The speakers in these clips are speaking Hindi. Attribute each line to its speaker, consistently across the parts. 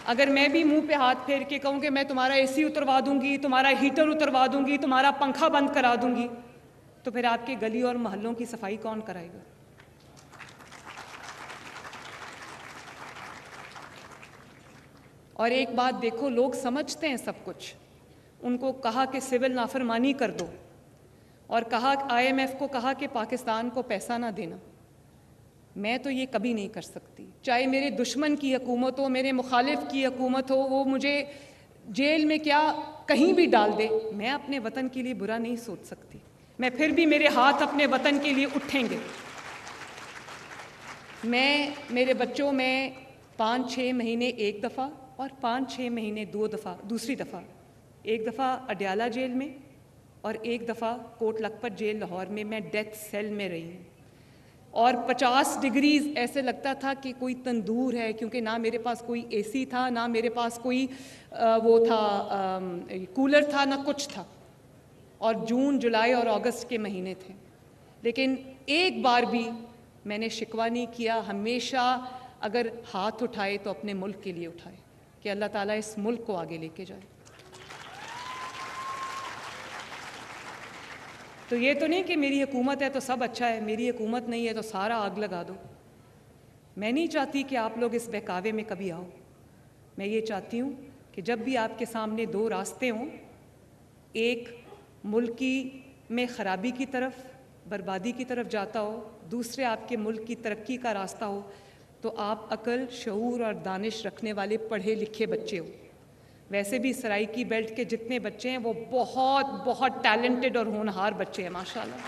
Speaker 1: अगर मैं भी मुंह पे हाथ फेर के कहूँ कि मैं तुम्हारा एसी उतरवा दूंगी, तुम्हारा हीटर उतरवा दूंगी, तुम्हारा पंखा बंद करा दूंगी, तो फिर आपके गली और मोहल्लों की सफाई कौन कराएगा? और एक बात देखो, लोग समझते हैं सब कुछ। उनको कहा कि सिविल नाफरमानी कर दो और कहा IMF को कहा कि पाकिस्तान को पैसा ना देना। मैं तो ये कभी नहीं कर सकती। चाहे मेरे दुश्मन की हुकूमत हो, मेरे मुखालिफ की हुकूमत हो, वो मुझे जेल में क्या कहीं भी डाल दे, मैं अपने वतन के लिए बुरा नहीं सोच सकती। मैं फिर भी, मेरे हाथ अपने वतन के लिए उठेंगे। मैं मेरे बच्चों में 5-6 महीने एक दफ़ा और 5-6 महीने दूसरी दफ़ा, एक दफ़ा अडयाला जेल में और एक दफ़ा कोट लखपत जेल लाहौर में मैं डेथ सेल में रही हूँ। और 50 डिग्रीज ऐसे लगता था कि कोई तंदूर है, क्योंकि ना मेरे पास कोई AC था, ना मेरे पास कोई कूलर था, ना कुछ था। और जून, जुलाई और अगस्त के महीने थे, लेकिन एक बार भी मैंने शिकवा नहीं किया। हमेशा अगर हाथ उठाए तो अपने मुल्क के लिए उठाए कि अल्लाह ताला इस मुल्क को आगे लेके जाए। तो ये तो नहीं कि मेरी हुकूमत है तो सब अच्छा है, मेरी हुकूमत नहीं है तो सारा आग लगा दो। मैं नहीं चाहती कि आप लोग इस बहकावे में कभी आओ। मैं ये चाहती हूँ कि जब भी आपके सामने 2 रास्ते हों, एक मुल्क में ख़राबी की तरफ, बर्बादी की तरफ जाता हो, दूसरे आपके मुल्क की तरक्की का रास्ता हो, तो आप अक्ल, शऊर और दानिश रखने वाले पढ़े लिखे बच्चे हो। वैसे भी सराइकी बेल्ट के जितने बच्चे हैं वो बहुत बहुत टैलेंटेड और होनहार बच्चे हैं माशाल्लाह।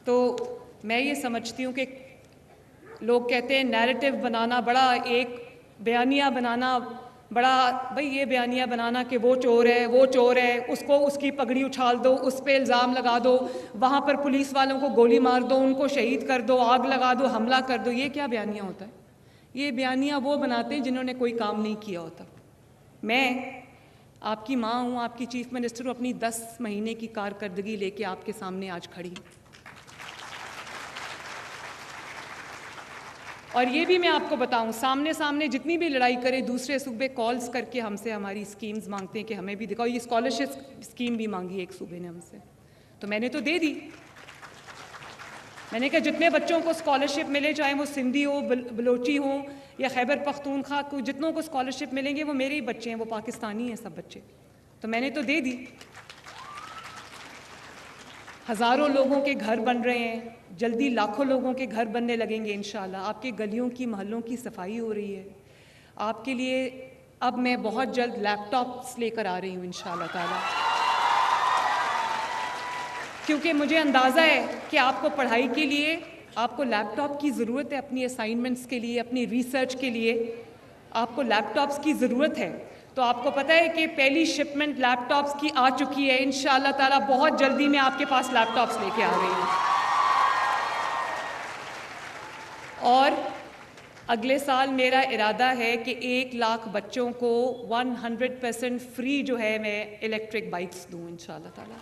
Speaker 1: तो मैं ये समझती हूँ कि लोग कहते हैं नैरेटिव बनाना बड़ा, एक बयानिया बनाना बड़ा, भाई ये बयानिया बनाना कि वो चोर है, वो चोर है, उसको उसकी पगड़ी उछाल दो, उस पर इल्ज़ाम लगा दो, वहाँ पर पुलिस वालों को गोली मार दो, उनको शहीद कर दो, आग लगा दो, हमला कर दो। ये क्या बयानिया होता है? ये बयानिया वो बनाते हैं जिन्होंने कोई काम नहीं किया होता। मैं आपकी माँ हूँ, आपकी चीफ मिनिस्टर हूँ, अपनी 10 महीने की कारकर्दगी लेके आपके सामने आज खड़ी हूँ। और ये भी मैं आपको बताऊं, सामने जितनी भी लड़ाई करे, दूसरे सूबे कॉल्स करके हमसे हमारी स्कीम्स मांगते हैं कि हमें भी दिखाओ। ये स्कॉलरशिप स्कीम भी मांगी एक सूबे ने हमसे, तो मैंने तो दे दी। मैंने कहा जितने बच्चों को स्कॉलरशिप मिले, चाहे वो सिंधी हो, बलोची हो या खैबर पख्तूनख्वा को, जितनों को स्कॉलरशिप मिलेंगे वो मेरे ही बच्चे हैं, वो पाकिस्तानी हैं सब बच्चे, तो मैंने तो दे दी। हज़ारों लोगों के घर बन रहे हैं, जल्दी लाखों लोगों के घर बनने लगेंगे इंशाल्लाह। आपके गलियों की, मोहल्लों की सफाई हो रही है। आपके लिए अब मैं बहुत जल्द लैपटॉप्स लेकर आ रही हूँ इंशाल्लाह ताला, क्योंकि मुझे अंदाज़ा है कि आपको पढ़ाई के लिए आपको लैपटॉप की ज़रूरत है, अपनी असाइनमेंट्स के लिए, अपनी रिसर्च के लिए आपको लैपटॉप्स की ज़रूरत है। तो आपको पता है कि पहली शिपमेंट लैपटॉप्स की आ चुकी है। इंशाल्लाह ताला बहुत जल्दी मैं आपके पास लैपटॉप्स लेके आ रही हूँ। और अगले साल मेरा इरादा है कि 1 लाख बच्चों को 100% फ्री जो है मैं इलेक्ट्रिक बाइक्स दूँ इंशाल्लाह ताला।